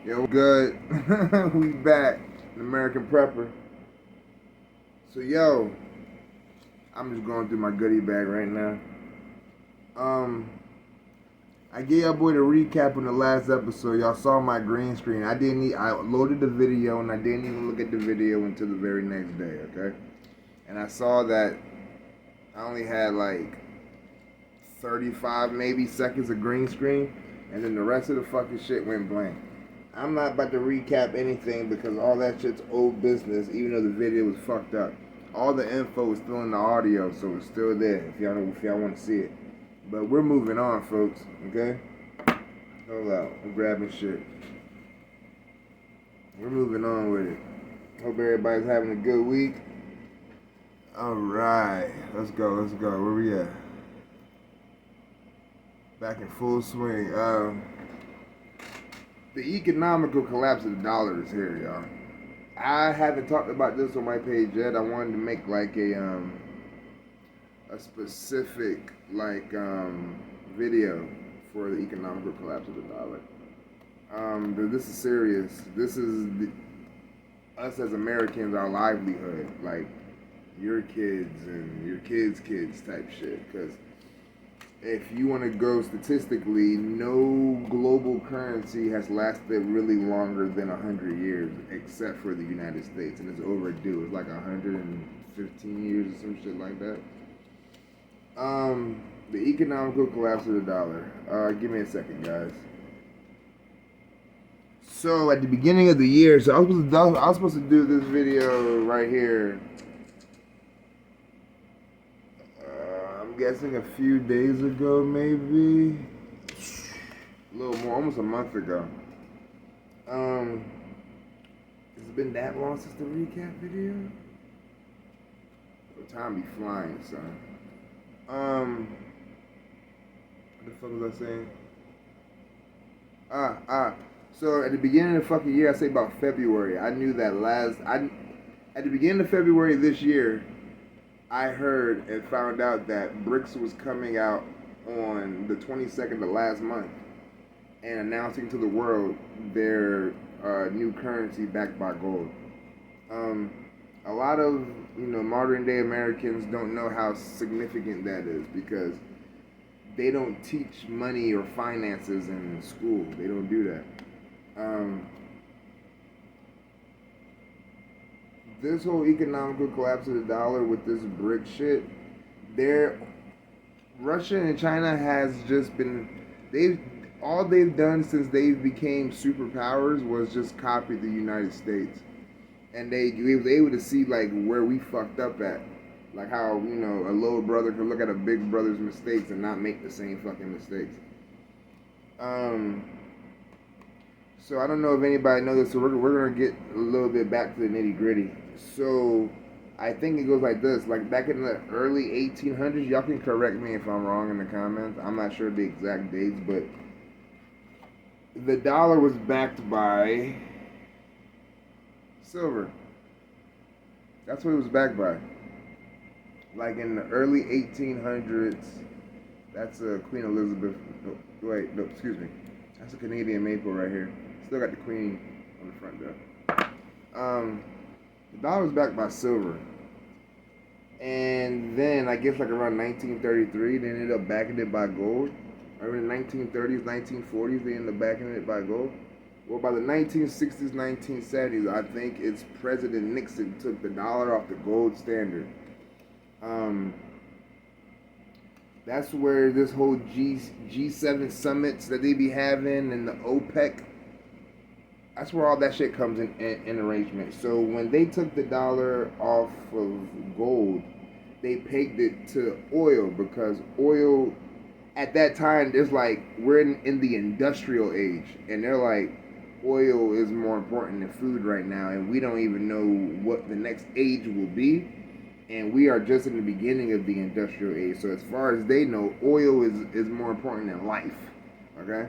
Yo, good. We back. Namerican prepper. So, yo, I'm just going through my goodie bag right now. Um, I gave y'all boy the recap on the last episode. Y'all saw my green screen. I loaded the video and I didn't even look at the video until the very next day, okay? And I saw that I only had like 35 maybe seconds of green screen, and then the rest of the fucking shit went blank. I'm not about to recap anything because all that shit's old business, even though the video was fucked up. All the info is still in the audio, so it's still there if y'all want to see it. But we're moving on, folks, okay? Hold out. I'm grabbing shit. We're moving on with it. Hope everybody's having a good week. Alright. Let's go. Where we at? Back in full swing. The economical collapse of the dollar is here, y'all. I haven't talked about this on my page yet. I wanted to make like a specific video for the economical collapse of the dollar. This is serious. This is us as Americans, our livelihood, like your kids and your kids' kids type shit. Because if you want to go statistically, no global currency has lasted really longer than 100 years, except for the United States, and it's overdue. It's like 115 years or some shit like that. The economical collapse of the dollar. Give me a second, guys. So at the beginning of the year, I was supposed to do this video right here. I'm guessing a few days ago, maybe a little more, almost a month ago. Has it been that long since the recap video? The time be flying, son. What the fuck was I saying? So at the beginning of the fucking year, I say about February. I knew that at the beginning of February this year, I heard and found out that Brics was coming out on the 22nd of last month and announcing to the world their new currency backed by gold. A lot of modern day Americans don't know how significant that is because they don't teach money or finances in school. They don't do that. This whole economical collapse of the dollar with this brick shit, Russia and China has just been all they've done since they became superpowers was just copy the United States, and we was able to see like where we fucked up at, like how a little brother could look at a big brother's mistakes and not make the same fucking mistakes. So I don't know if anybody knows this, so we're gonna get a little bit back to the nitty gritty. So I think it goes like this: like back in the early 1800s, y'all can correct me if I'm wrong in the comments. I'm not sure the exact dates, but the dollar was backed by silver. That's what it was backed by. Like in the early 1800s, that's Queen Elizabeth. No, excuse me. That's a Canadian maple right here. Still got the Queen on the front though. The dollar was backed by silver. And then I guess like around 1933, they ended up backing it by gold. Or in the 1930s, 1940s, they ended up backing it by gold. Well, by the 1960s, 1970s, I think it's President Nixon took the dollar off the gold standard. That's where this whole G7 summits that they be having and the OPEC, that's where all that shit comes in arrangement. So when they took the dollar off of gold, they pegged it to oil because oil, at that time, there's like, we're in the industrial age, and they're like, oil is more important than food right now, and we don't even know what the next age will be. And we are just in the beginning of the industrial age. So as far as they know, oil is more important than life. Okay?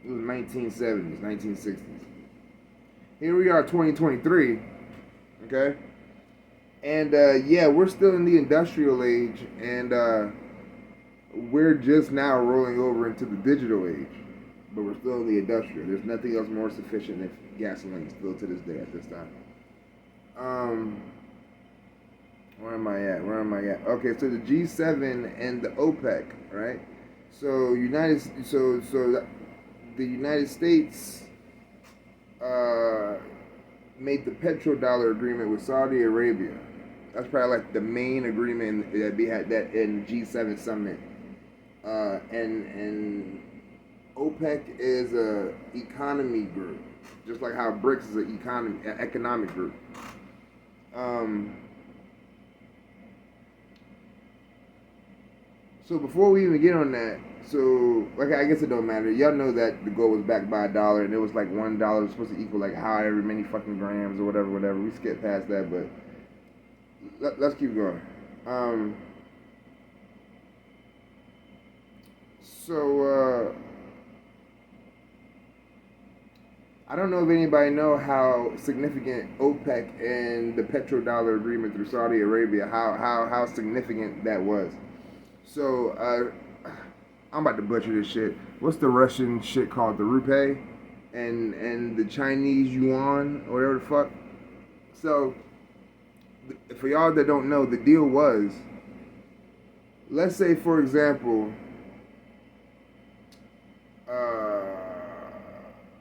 It was 1970s, 1960s. Here we are, 2023. Okay? And yeah, we're still in the industrial age, and we're just now rolling over into the digital age. but we're still in the industrial. There's nothing else more sufficient than gasoline still to this day at this time. Where am I at? Where am I at? Okay, so the G7 and the OPEC, right? So the United States made the petrodollar agreement with Saudi Arabia. That's probably like the main agreement that we had that in the G7 summit. And OPEC is a economy group, just like how Brics is an economic group. So before we even get on that, so like I guess it don't matter. Y'all know that the gold was backed by $1, and it was like $1 was supposed to equal like however many fucking grams or whatever. We skipped past that, but let's keep going. So I don't know if anybody know how significant OPEC and the petrodollar agreement through Saudi Arabia, how significant that was. So I'm about to butcher this shit. What's the Russian shit called? The rupee and the Chinese yuan or whatever the fuck. So for y'all that don't know, the deal was, let's say for example,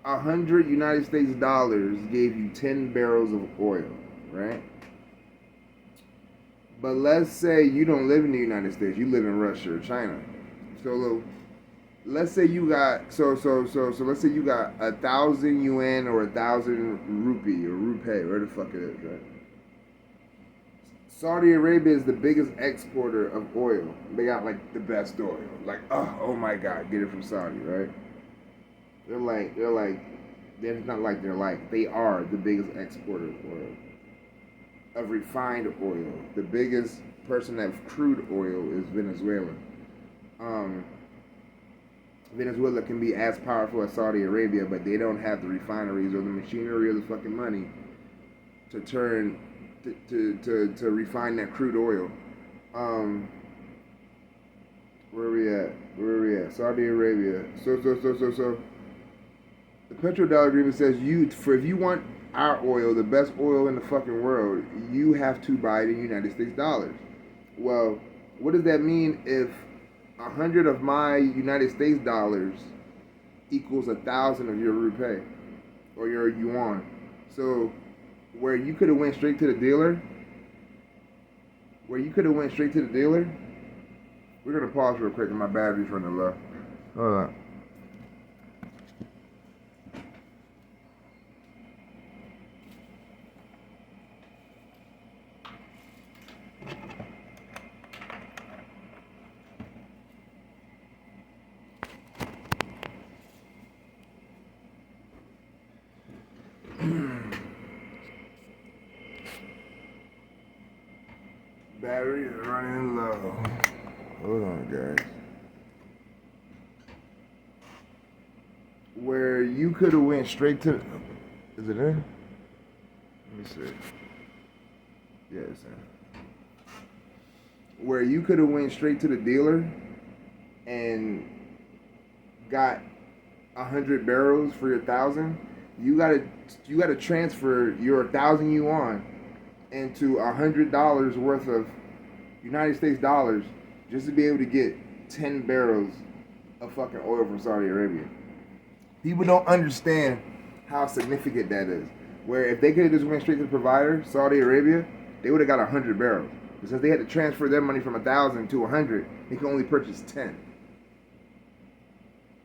100 United States dollars gave you 10 barrels of oil, right? But let's say you don't live in the United States, you live in Russia or China. So let's say you got let's say you got 1,000 yuan or 1,000 rupee or rupee, where the fuck it is, right? Saudi Arabia is the biggest exporter of oil. They got like the best oil. Like, oh my God, get it from Saudi, right? They're not like they are the biggest exporter of oil. Of refined oil. The biggest person of crude oil is Venezuela. Venezuela can be as powerful as Saudi Arabia, but they don't have the refineries or the machinery or the fucking money to turn to refine that crude oil. Where are we at? Saudi Arabia. So the petrodollar agreement says if you want our oil, the best oil in the fucking world, you have to buy it in United States dollars. Well, what does that mean if 100 of my United States dollars equals 1,000 of your rupee or your yuan? So where you could have went straight to the dealer, we're gonna pause real quick and my battery's running low. Hold on. Battery is running low. Hold on, guys. Where you could have went straight to... Is it in? Let me see. Yeah, it's in. Where you could have went straight to the dealer and got 100 barrels for your 1,000. You gotta transfer your 1,000 yuan into $100 worth of United States dollars just to be able to get 10 barrels of fucking oil from Saudi Arabia. People don't understand how significant that is. Where if they could have just went straight to the provider, Saudi Arabia, they would have got 100 barrels. But since they had to transfer their money from 1,000 to 100, they could only purchase 10.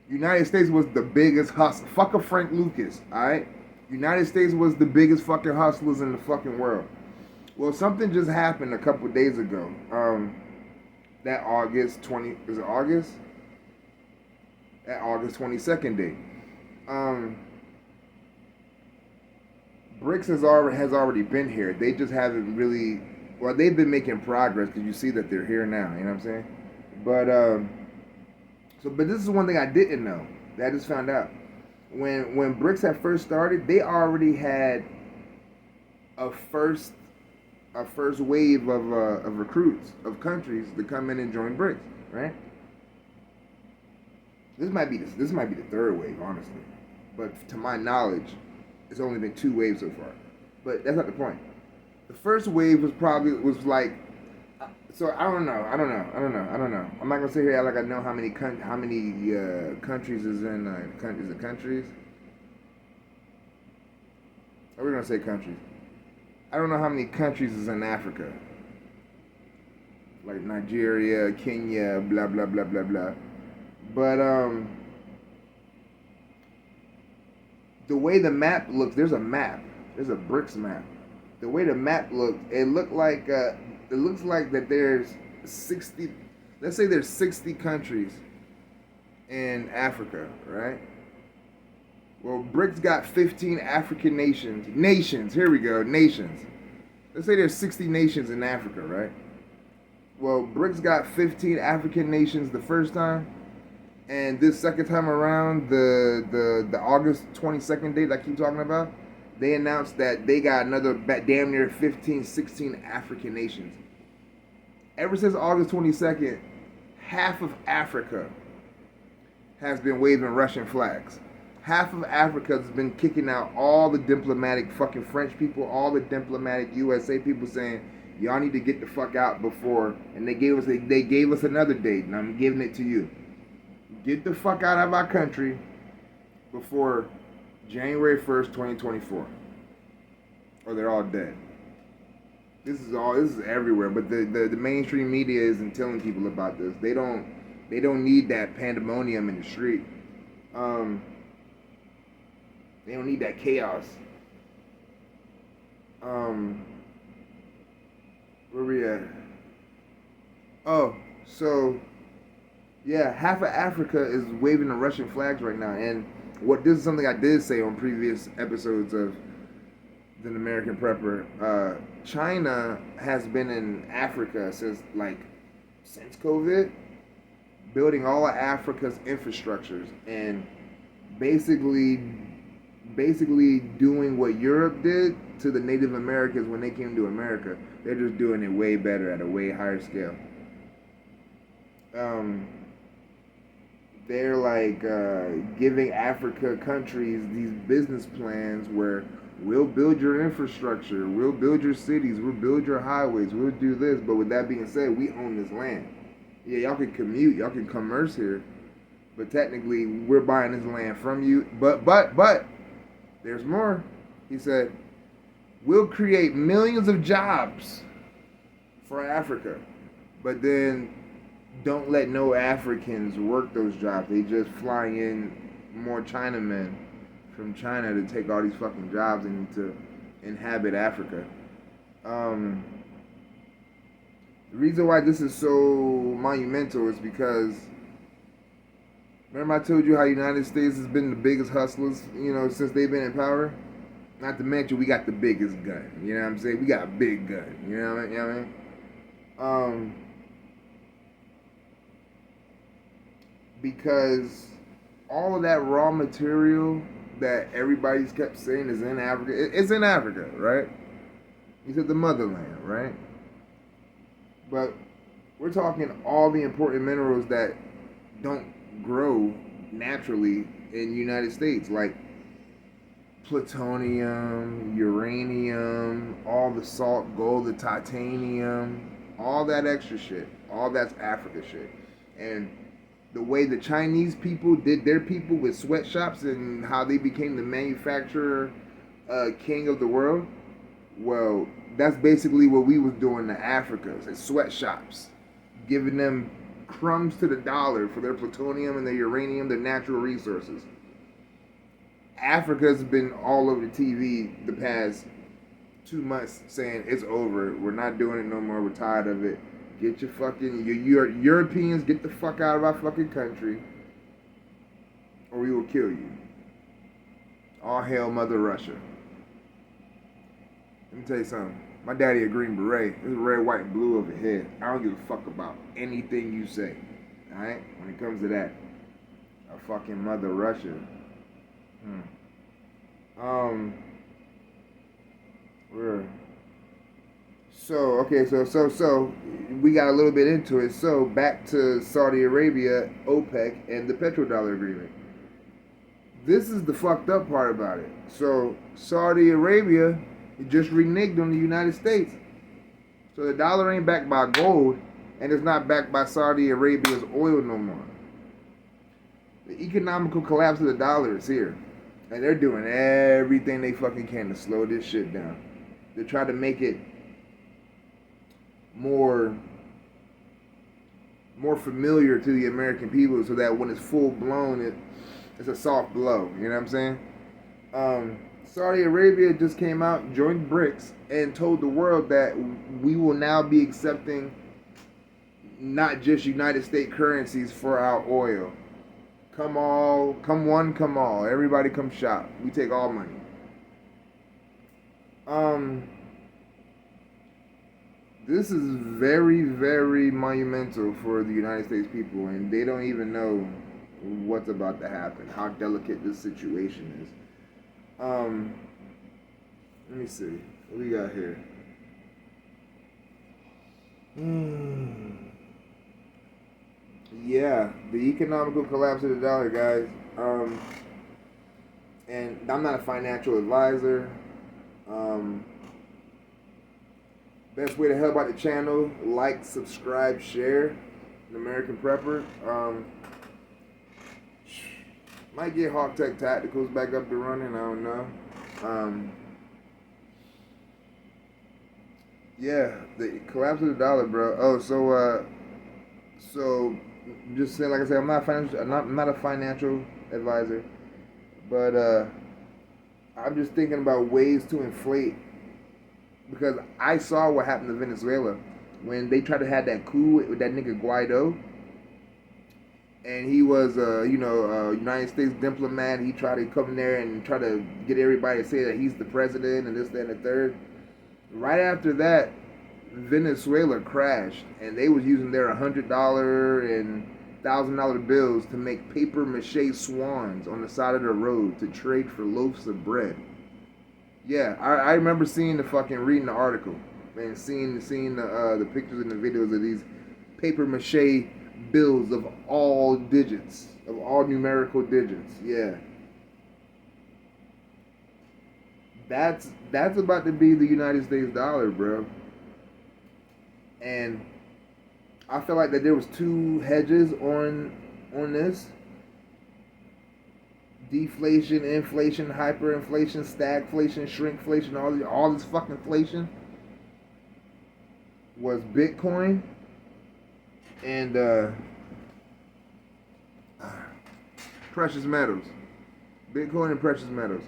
United States was the biggest hustler. Fuck a Frank Lucas, alright? United States was the biggest fucking hustlers in the fucking world. Well, something just happened a couple days ago. That August 20, is it August? That August 22nd date. Brics has already been here. They just haven't really, well, they've been making progress because you see that they're here now, you know what I'm saying? But this is one thing I didn't know that I just found out. When Brics had first started, they already had a first wave of recruits of countries to come in and join Brics, right? This might be the third wave, honestly. But to my knowledge, it's only been 2 waves so far. But that's not the point. The first wave was like, so I don't know. I'm not gonna sit here like I know how many countries is in is it countries? Or we're gonna say countries. I don't know how many countries is in Africa, like Nigeria, Kenya, blah blah blah blah blah. But the way the map looks, there's a map. There's a Brics map. The way the map looked, it looks like that there's 60. Let's say there's 60 countries in Africa, right? Well, Brics got 15 African nations. Nations. Here we go. Nations. Let's say there's 60 nations in Africa, right? Well, Brics got 15 African nations the first time, and this second time around, the August 22nd date I keep talking about, they announced that they got another damn near 15, 16 African nations. Ever since August 22nd, half of Africa has been waving Russian flags. Half of Africa has been kicking out all the diplomatic fucking French people, all the diplomatic USA people saying, y'all need to get the fuck out before, and they gave us another date, and I'm giving it to you. Get the fuck out of our country before January 1st, 2024. Or they're all dead. This is everywhere, but the mainstream media isn't telling people about this. They don't need that pandemonium in the street. They don't need that chaos. Where we at? Oh, so yeah, half of Africa is waving the Russian flags right now, and this is something I did say on previous episodes of the Namerican Prepper. China has been in Africa since COVID, building all of Africa's infrastructures and basically doing what Europe did to the Native Americans when they came to America. They're just doing it way better at a way higher scale. They're giving Africa countries these business plans where we'll build your infrastructure, we'll build your cities, we'll build your highways, we'll do this. But with that being said, we own this land. Yeah, y'all can commute, y'all can commerce here, but technically we're buying this land from you. But there's more. He said, we'll create millions of jobs for Africa, but then don't let no Africans work those jobs. They just fly in more Chinamen from China to take all these fucking jobs and to inhabit Africa. The reason why this is so monumental is because remember I told you how the United States has been the biggest hustlers, since they've been in power? Not to mention we got the biggest gun. You know what I'm saying? We got a big gun. You know what I mean? Because all of that raw material that everybody's kept saying is in Africa, it's in Africa, right? It's at the motherland, right? But we're talking all the important minerals that don't grow naturally in the United States, like plutonium, uranium, all the salt, gold, the titanium, all that extra shit. All that's Africa shit. And the way the Chinese people did their people with sweatshops and how they became the manufacturer king of the world, well, that's basically what we was doing to Africa. It's sweatshops, giving them crumbs to the dollar for their plutonium and their uranium, their natural resources. Africa's been all over the TV the past 2 months saying it's over. We're not doing it no more. We're tired of it. Get your fucking, your Europeans, get the fuck out of our fucking country, or we will kill you. All hail Mother Russia. Let me tell you something. My daddy a Green Beret. This is red, white, and blue over here. I don't give a fuck about anything you say. Alright? When it comes to that. A fucking Mother Russia. Where? So we got a little bit into it. So back to Saudi Arabia, OPEC, and the petrodollar agreement. This is the fucked up part about it. So Saudi Arabia just reneged on the United States. So the dollar ain't backed by gold, and it's not backed by Saudi Arabia's oil no more. The economical collapse of the dollar is here. And they're doing everything they fucking can to slow this shit down. They try to make it more familiar to the American people so that when it's full blown, it's a soft blow. You know what I'm saying? Saudi Arabia just came out, joined Brics, and told the world that we will now be accepting not just United States currencies for our oil. Come one, come all. Everybody come shop. We take all money. This is very, very monumental for the United States people, and they don't even know what's about to happen, how delicate this situation is. Let me see. What we got here? Yeah, the economical collapse of the dollar, guys. And I'm not a financial advisor. Best way to help out the channel: like, subscribe, share. Namerican Prepper. Might get Hawk Tech Tacticals back up to running. I don't know. Yeah, the collapse of the dollar, bro. Oh, so just saying, like I said, I'm not a financial advisor, but I'm just thinking about ways to inflate, because I saw what happened to Venezuela when they tried to have that coup with that nigga Guaido, and he was United States diplomat. He tried to come in there and try to get everybody to say that he's the president and this, that, and the third. Right after that, Venezuela crashed, and they was using their $100 and $1,000 bills to make paper mache swans on the side of the road to trade for loaves of bread. Yeah, I remember reading the article and seeing the pictures and the videos of these paper mache bills of all digits, of all numerical digits. Yeah. That's about to be the United States dollar, bro. And I feel like that there was two hedges on this. Deflation, inflation, hyperinflation, stagflation, shrinkflation, all this fucking inflation was Bitcoin and precious metals. Bitcoin and precious metals.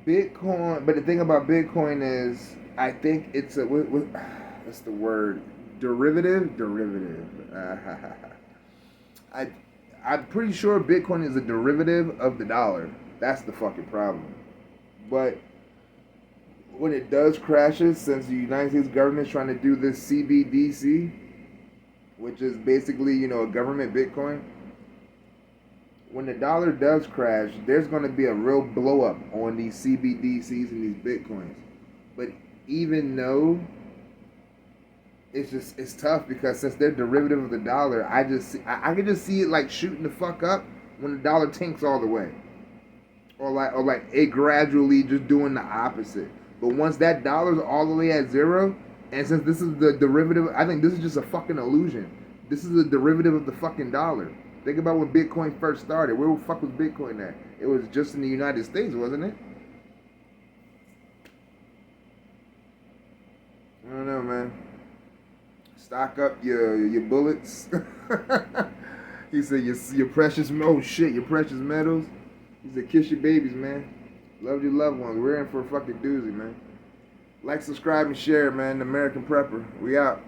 Bitcoin, but the thing about Bitcoin is, I think it's what's the word? Derivative. I'm pretty sure Bitcoin is a derivative of the dollar. That's the fucking problem. But when it does crashes, since the United States government is trying to do this CBDC, which is basically, a government Bitcoin, when the dollar does crash, there's going to be a real blow up on these CBDCs and these Bitcoins. But even though it's tough, because since they're derivative of the dollar, I can just see it like shooting the fuck up when the dollar tanks all the way, or like it gradually just doing the opposite. But once that dollar's all the way at zero, and since this is the derivative, I think this is just a fucking illusion. This is a derivative of the fucking dollar. Think about when Bitcoin first started. Where the fuck was Bitcoin at? It was just in the United States, wasn't it? I don't know, man. Stock up your bullets. He said your precious your precious metals. He said kiss your babies, man. Love your loved ones. We're in for a fucking doozy, man. Like, subscribe, and share, man. The Namerican Prepper. We out.